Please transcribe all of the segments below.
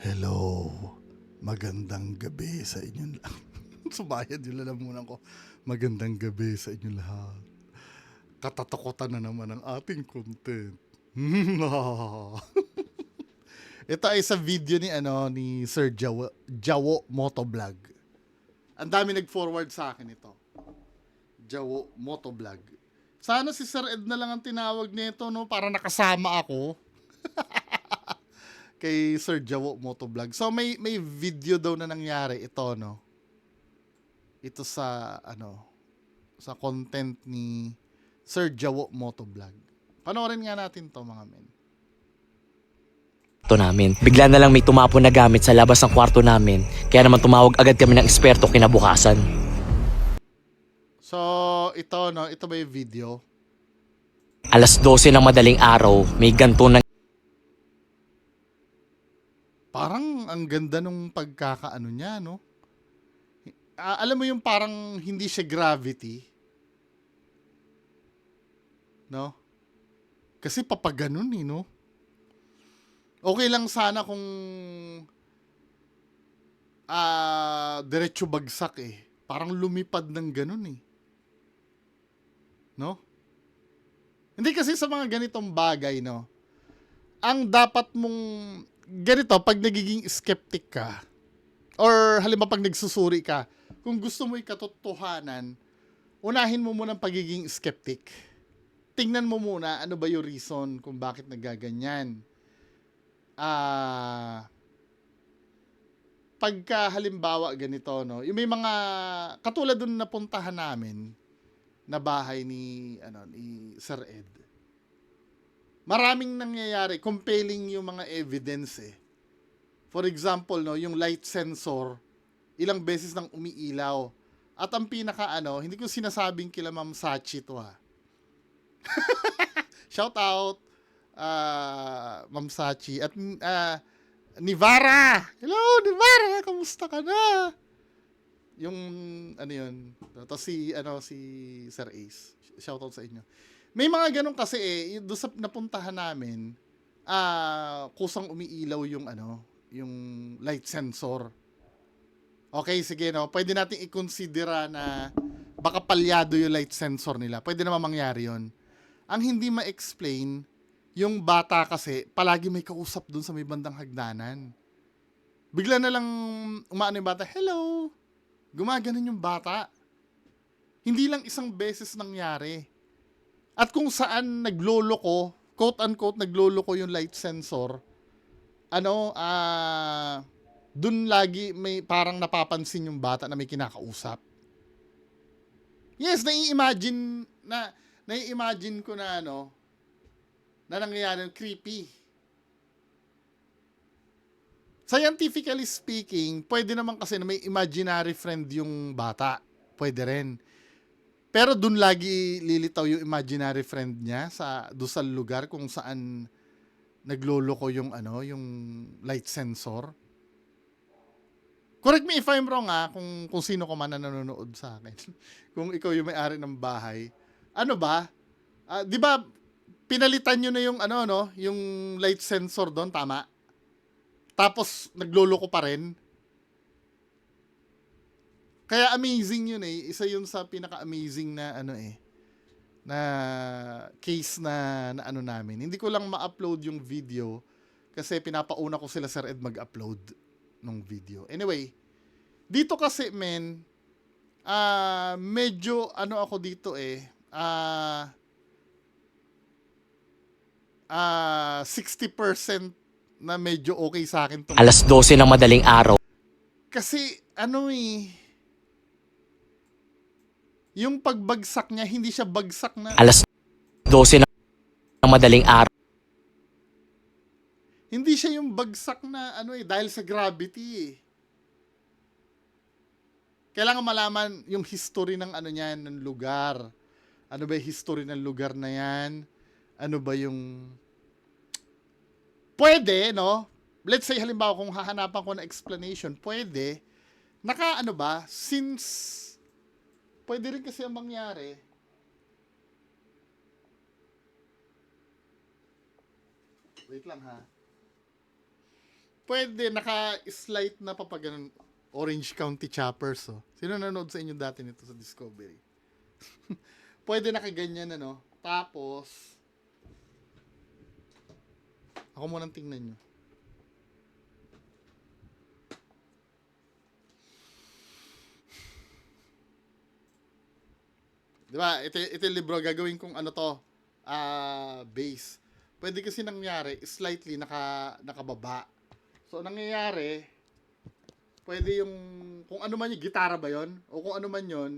Hello, magandang gabi sa inyo lahat. Subayad yung lalamunan ko. Magandang gabi sa inyo lahat. Katatakutan na naman ang ating content. Ito ay sa video ni Sir Jawo Motovlog. Ang dami nag-forward sa akin ito. Jawo Motovlog. Sana si Sir Ed na lang ang tinawag nito, no, para nakasama ako kay Sir Jawo Motovlog. So may video daw na nangyari ito, no. Ito sa sa content ni Sir Jawo Motovlog. Panoorin nga natin to, mga men. Ito namin. Bigla na lang may tumapon na gamit sa labas ng kwarto namin. Kaya naman tumawag agad kami ng eksperto kinabukasan. So, ito ba yung video? Alas 12 ng madaling araw, may ganto na Parang ang ganda nung pagkakaano niya, no? Alam mo yung parang hindi siya gravity, no? Kasi papaganon no? Okay lang sana kung diretso bagsak Parang lumipad ng ganun no? Hindi kasi sa mga ganitong bagay, no? Ang dapat mong ganito, pag nagiging skeptic ka, or halimbawa pag nagsusuri ka, kung gusto mo ikatotohanan, unahin mo muna ang pagiging skeptic. Tingnan mo muna ano ba yung reason kung bakit nagaganyan. Pagka halimbawa ganito, no, yung may mga katulad dun napuntahan namin na bahay ni Sir Ed. Maraming nangyayari, compelling yung mga evidence For example, no, yung light sensor, ilang beses nang umiilaw. At ang pinaka hindi ko sinasabing kila Ma'am Sachi to Shout out Ma'am Sachi at Nivara. Hello, Nivara, kamusta ka na? Yung yun. Tapos si Sir Ace. Shout out sa inyo. May mga ganun kasi doon sa napuntahan namin, kusang umiilaw yung yung light sensor. Okay, sige, no. Pwede nating i-considera na baka palyado yung light sensor nila. Pwede naman mangyari yun. Ang hindi ma-explain, yung bata kasi, palagi may kausap dun sa may bandang hagdanan. Bigla na lang umaano yung bata, hello! Gumaganon yung bata. Hindi lang isang beses nangyari. At kung saan nagloloko, quote-unquote, nagloloko yung light sensor, dun lagi may parang napapansin yung bata na may kinakausap. Yes, nai-imagine ko na na nangyayari, creepy. Scientifically speaking, pwede naman kasi na may imaginary friend yung bata. Pwede rin. Pero dun lagi lilitaw yung imaginary friend niya doon sa lugar kung saan nagloloko yung yung light sensor. Correct me if I'm wrong kung sino ko man na nanonood sa akin. Kung ikaw yung may-ari ng bahay. Ano ba? 'Di ba pinalitan niyo na yung yung light sensor doon, tama? Tapos nagloloko pa rin. Kaya amazing yun Isa yun sa pinaka-amazing na na case na namin. Hindi ko lang ma-upload yung video kasi pinapauna ko sila Sir Ed mag-upload ng video. Anyway, dito kasi medyo ako dito 60% na medyo okay sa akin tong Alas 12 ng madaling araw. kasi yung pagbagsak niya, hindi siya bagsak na Alas 12 ng madaling araw. hindi siya yung bagsak na dahil sa gravity Kailangan malaman yung history ng niyan, ng lugar. Ano ba yung history ng lugar na yan? Ano ba yung pwede, no? Let's say halimbawa kung hahanapan ko ng explanation, pwede ba since pwede rin kasi ang mangyari. Wait lang ha. pwede naka-slide na pa pag ganun. Orange County Choppers, oh. Sino nanonood sa inyo dati nito sa Discovery? Pwede nakaganyan, ano. Tapos, ako munang tingnan nyo. Diba? Ito yung libro. Gagawin kong ano to, base. Pwede kasi nangyari, slightly nakababa. So, nangyayari, pwede yung, kung ano man yung gitara ba yon o kung ano man yon,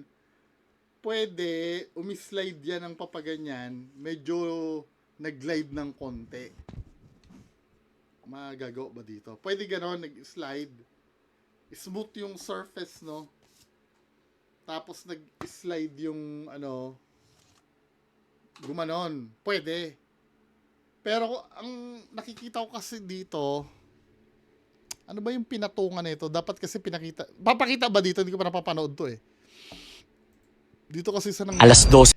pwede umislide yan ng papaganyan, medyo nag-glide ng konti. Magagawa ba dito? Pwede ganon, nag-slide. Smooth yung surface, no? Tapos nag-slide yung, ano, gumanon. Pwede. Pero, ang nakikita ko kasi dito, ano ba yung pinatungan nito? Dapat kasi pinakita. Papakita ba dito? Hindi ko pa napapanood to eh. Dito kasi sa nang... Alas 12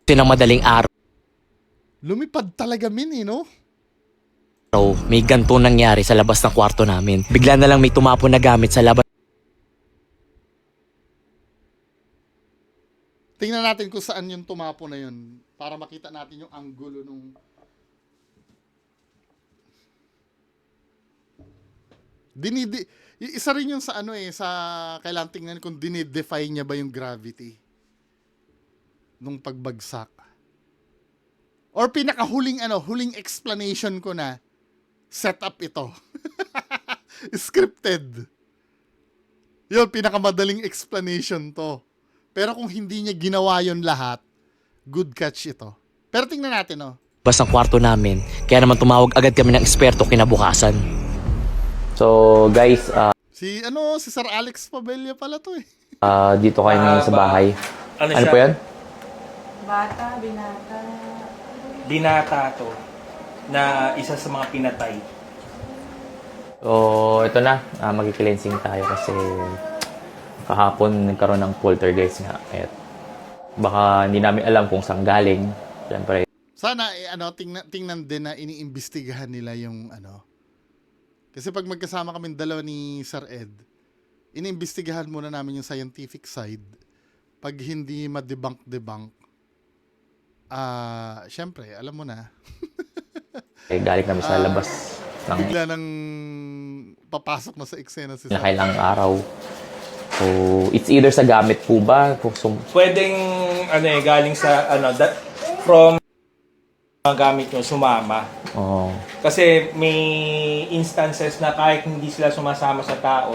ng madaling araw, Lumipad talaga min eh, no? may ganto nangyari sa labas ng kwarto namin. Bigla na lang may tumapon na gamit sa labas. Tingnan natin kung saan yung tumapo na yun. Para makita natin yung angulo nung... Isa rin yun sa ano eh, sa kailangan tingnan kung dinidefy niya ba yung gravity nung pagbagsak. Or pinakahuling huling explanation ko na setup ito. Scripted. Yun, pinakamadaling explanation to. Pero kung hindi niya ginawa yun lahat, good catch ito. Pero tingnan natin, oh. Labas ng kwarto namin, kaya naman tumawag agad kami ng eksperto kinabukasan. So guys, Si Sir Alex Pabella pala to eh. dito kayo ngayon sa bahay. Ano Ano siya? po yan? Bata, binata. Binata to na isa sa mga pinatay. So ito na, magki-cleansing tayo kasi kahapon nagkaroon ng poltergeist nga. At baka hindi namin alam kung saan galing. Siyempre, Sana tingnan din na iniimbestigahan nila yung Kasi pag magkasama kami dalawa ni Sir Ed, iniimbestigahan muna namin yung scientific side. Pag hindi ma-debunk, syempre, alam mo na, galing kami sa labas ng bigla nang papasok na sa eksena si Sir. nakailang araw. So, it's either sa gamit po ba? Pwedeng galing sa from mga gamit nyo sumama. Oh, Kasi may instances na kahit hindi sila sumasama sa tao,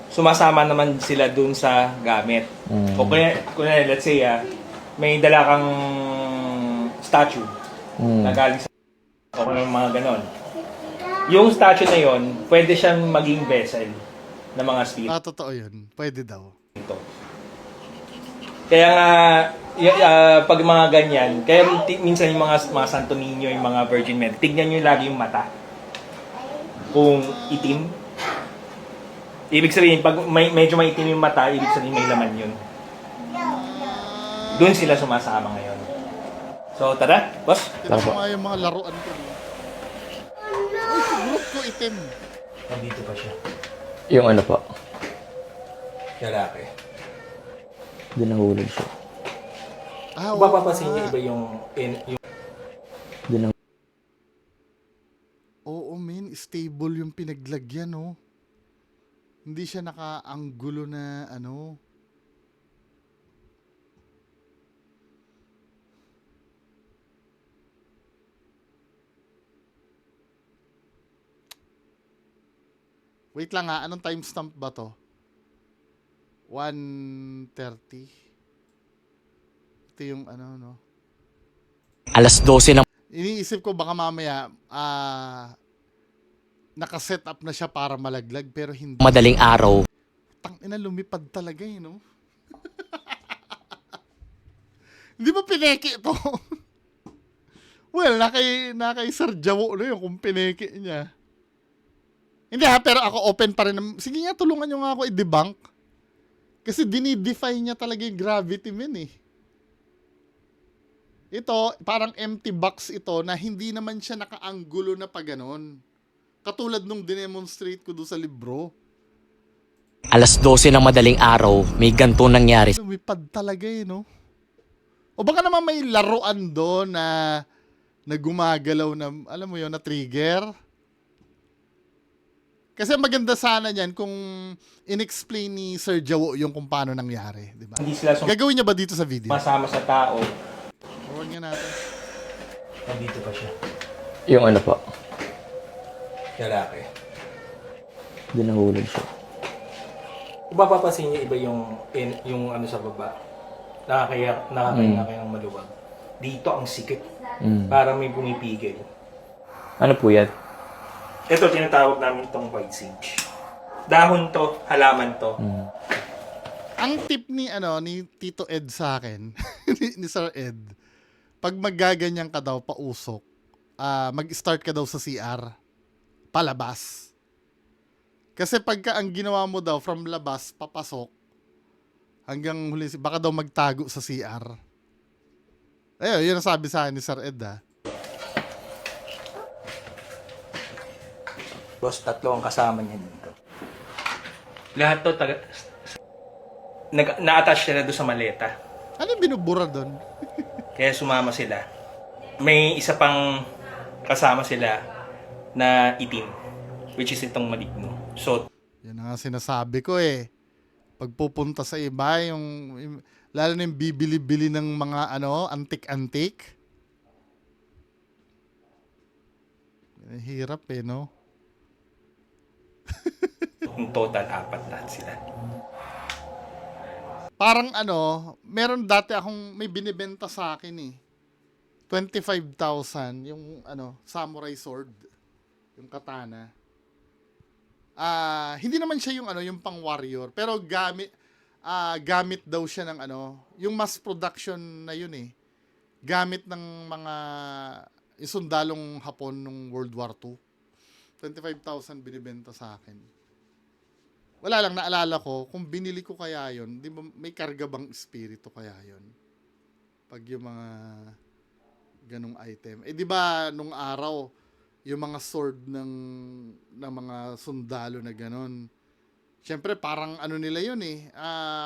sumasama naman sila dun sa gamit. O kaya, let's say, may dala kang statue na galing sa o mga ganon. Yung statue na yon, pwede siyang maging vessel ng mga spirit. Totoo yun. Pwede daw. Kaya nga, pag mga ganyan, kaya minsan yung mga Santo Niño, yung mga Virgin Mary, tignan nyo lagi yung mata. Kung itim. Ibig sabihin, pag medyo maitim yung mata, ibig sabihin may laman yun. Doon sila sumasama ngayon. So, tara, boss. Tignan mo nga yung mga laruan ko. Uy, group ko itim. Nandito pa siya. yung ano po, Lalaki. di nahulog siya. Kung mapapansin niyo, iba yung Di na Oo, men. Stable yung pinaglagyan, oh. Hindi siya naka-anggulo na, Wait lang ha. Anong timestamp ba to? 1:30. Ito yung Alas 12 ng Iniisip ko baka mamaya, nakaset up na siya para malaglag pero hindi. madaling araw, Tangina, lumipad talaga eh, no? Hindi ba pineke ito? Well, nakay Sir Jawo na yun kung pineke niya. Hindi ha, pero ako open pa rin. Sige nga, tulungan nyo nga ako i-debunk. Kasi dinidefy niya talaga yung gravity, men eh. Ito, parang empty box ito na hindi naman siya nakaanggulo na pa ganon. Katulad nung dinemonstrate ko doon sa libro. Alas 12 ng madaling araw, may ganto nangyari. Lumipad talaga eh, no? O baka naman may laruan doon na gumagalaw na, alam mo yun, na trigger. Kasi maganda sana niyan kung in-explain ni Sir Jawo yung kung paano nangyari, di ba? Hindi sila Gagawin niya ba dito sa video? sumasama sa tao. Forward nga natin. Nandito pa siya. Yung ano po, Lalaki. doon nahulog siya. Kung mapapansin niyo, iba yung ano sa baba. Nakakaya kayang maluwag. Dito ang sikip. Para may pumipigil. Ano po yan? Ito, tinatawag namin itong white sage. Dahon to, halaman to. Ang tip ni Tito Ed sa akin, ni Sir Ed, pag maggaganyan ka daw pausok, mag-start ka daw sa CR, palabas. Kasi pagka ang ginawa mo daw from labas papasok hanggang huli, baka daw magtago sa CR. Ayun, yun ang sabi sa akin ni Sir Ed Boss, 3 ang kasama niya dito. Lahat to, na-attach sila doon sa maleta. Ano yung binubura doon? Kaya sumama sila. May isa pang kasama sila na itim, which is itong maligno. So, Yan ang sinasabi ko eh. Pag pupunta sa iba, lalo na yung bibili-bili ng mga antik-antik. Hirap eh, no? in total, 4 lahat sila. Parang meron dati akong may binibenta sa akin eh. 25,000 yung samurai sword, yung katana. Hindi naman siya yung pang warrior, pero gamit daw siya ng yung mass production na yun eh. Gamit ng mga sundalong Hapon nung World War II. 25,000 binibenta sa akin. Wala lang, naalala ko, kung binili ko kaya yun, di ba may karga bang espiritu kaya yun? Pag yung mga ganong item. Eh di ba nung araw, yung mga sword ng mga sundalo na ganon, syempre parang nila yun eh,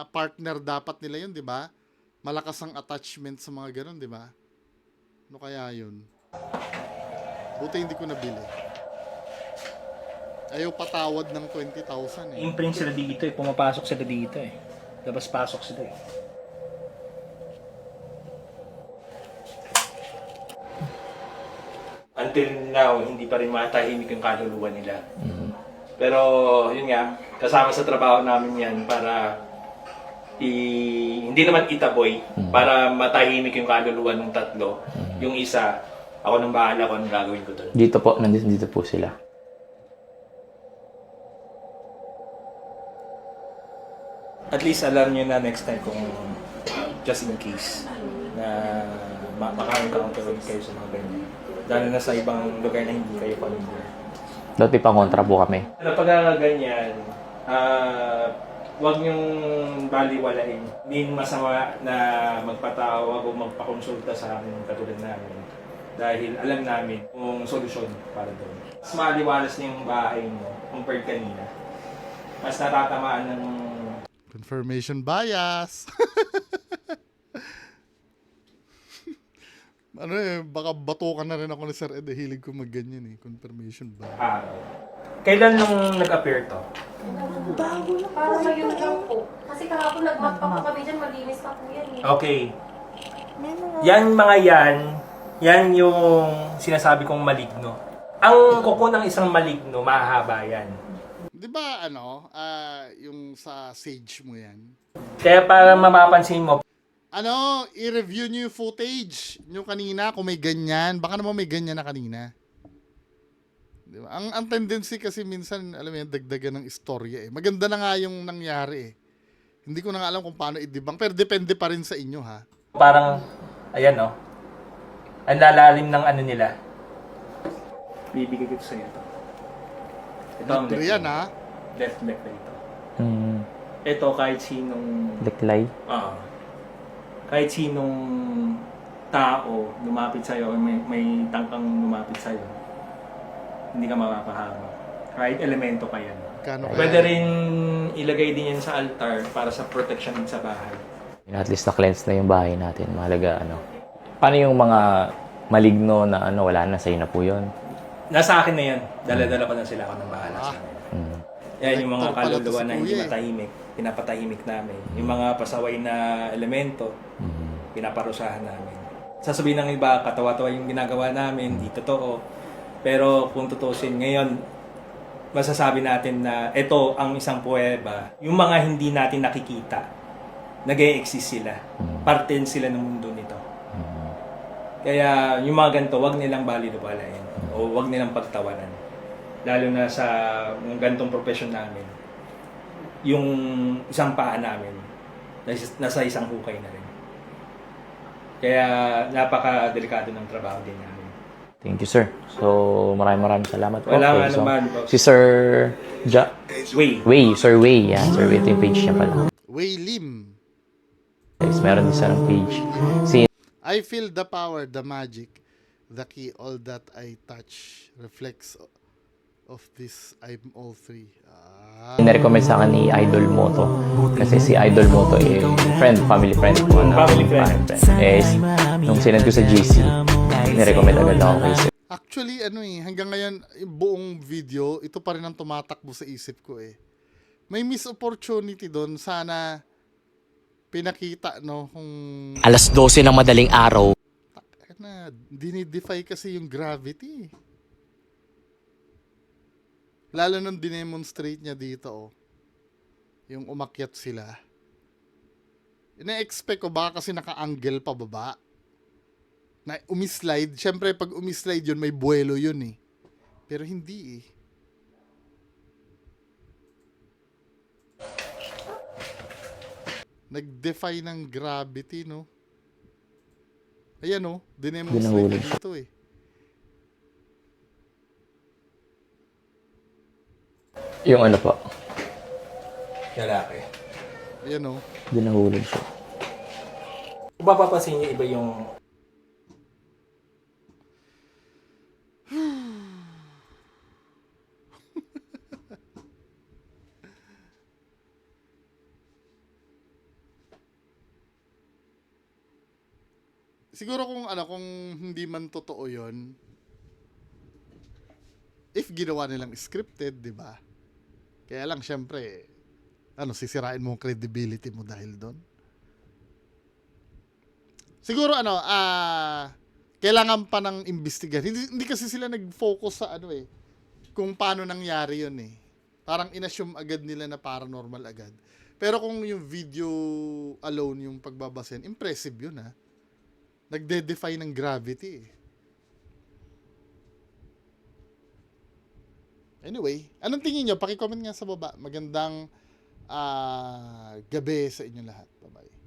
partner dapat nila yun, di ba? Malakas ang attachment sa mga ganon, di ba? Ano kaya yun? Buti hindi ko nabili. Ayaw patawad ng 20,000 eh. Imprint sila dito eh, pumapasok sila dito eh. Labas-pasok sila eh. Until now, hindi pa rin matahimik yung kaluluwa nila. Pero, yun nga, kasama sa trabaho namin yan para hindi naman itaboy, para matahimik yung kaluluwa ng 3. Yung isa, ako nang bahala kung anong gagawin ko doon. Dito po, nandito po sila. At least alam nyo na next time kung just in case na maka-encounter ulit kayo sa mga ganyan. Lalo na sa ibang lugar na hindi kayo familiar. Dati pa kontra po kami. Pag ganyan, huwag niyong baliwalain. Hindi masama na magpatawag o magpakonsulta sa amin katulad namin. Dahil alam namin kung solusyon para doon. Mas maliwalas na yung bahay mo compared kanina. Mas natatamaan ng Confirmation bias. Baka batukan na rin ako ni Sir Ed. Hilig ko magganyan eh. Confirmation bias. araw. Kailan nung nag-appear to? Parang ngayon lang po. Kasi kahapon nag-map pa po kami dyan, malinis pa po yan eh. Okay. Yan yung sinasabi kong maligno. Ang kuko ng isang maligno, mahahaba yan. Di ba yung sa Sage mo yan? Kaya para mapapansin mo, I-review niyo yung footage nyo kanina kung may ganyan. Baka naman may ganyan na kanina. Di ba? Ang tendency kasi minsan, alam mo yan, dagdagan ng istorya eh. Maganda na nga yung nangyari eh. Hindi ko na nga alam kung paano i-debunk. Pero depende pa rin sa inyo ha. parang, ayan o, ang lalalim ng nila. Bibigay ko sa ito. Ito ang Libre yan ha. left leg na ito. Ito kahit sinong Deklay. kahit sinong tao lumapit sa'yo o may tangkang lumapit sa'yo, hindi ka mapapahamak. Kahit elemento pa yan. Kano Pwede rin ilagay din yan sa altar para sa protection din sa bahay. At least na-cleanse na yung bahay natin. Mahalaga, Paano yung mga maligno na wala na, sa'yo na po yun? Nasa akin na yan. Dala-dala ko na sila, ako ng bahala sa kanila. Mm. Yan yung mga Collector pala to kaluluwa si na hindi Kuya eh. matahimik. Pinapatahimik namin. Yung mga pasaway na elemento, pinaparusahan namin. Sasabihin ng iba, katawa-tawa yung ginagawa namin, di totoo. Pero kung tutusin, ngayon, masasabi natin na ito ang isang puweba. Yung mga hindi natin nakikita, nag-e-exist sila. Parte sila ng mundo nito. Kaya yung mga ganito, wag nilang balidubalain o wag nilang pagtawanan. Lalo na sa mga ganitong profesyon namin. Yung isang paa namin, nasa isang hukay na rin. Kaya napaka-delikado ng trabaho din namin. Thank you, sir. So, maraming salamat po. Wala nga So, naman. si Sir Wait. Sir Wei, yan. Sir Wei, ito yung page niya pala. Wei Lim. Guys, meron din siya ng page. Si I feel the power, the magic, the key, all that I touch reflects of this. I'm all three. na-recommend sa akin ni Idol Moto. Kasi si Idol Moto family friend ko. Family friend. Nung sinend ko sa GC, nirecommend agad ako kay Sir. Actually, hanggang ngayon, buong video, ito pa rin ang tumatakbo sa isip ko eh. May miss opportunity doon. Sana pinakita, kung Alas 12 ng madaling araw. dinidefy kasi yung gravity. Lalo nung dinemonstrate niya dito, yung umakyat sila. Ina-expect ko baka kasi naka-angle pa baba. Na umislide. Siyempre, pag umislide yun, may buwelo yun eh. Pero hindi eh. Nag-defy ng gravity, no? Ayan, no? Dinemonstrate Dinahulog. dito eh. Yung ano po, Lalaki. Ayan, no? dinahulog siya. Kung mapapansin niyo, iba yung Siguro kung hindi man totoo 'yon, if ginawa nilang scripted, 'di ba? Kaya lang syempre, sisirain mo ang credibility mo dahil doon. Siguro kailangan pa ng imbestigahan. Hindi kasi sila nag-focus sa kung paano nangyari 'yon eh. Parang inassume agad nila na paranormal agad. Pero kung yung video alone yung pagbabasehan, impressive 'yun ha. Nagde-defy ng gravity. Anyway, anong tingin nyo? Paki-comment nga sa baba. Magandang gabi sa inyo lahat. Bye-bye.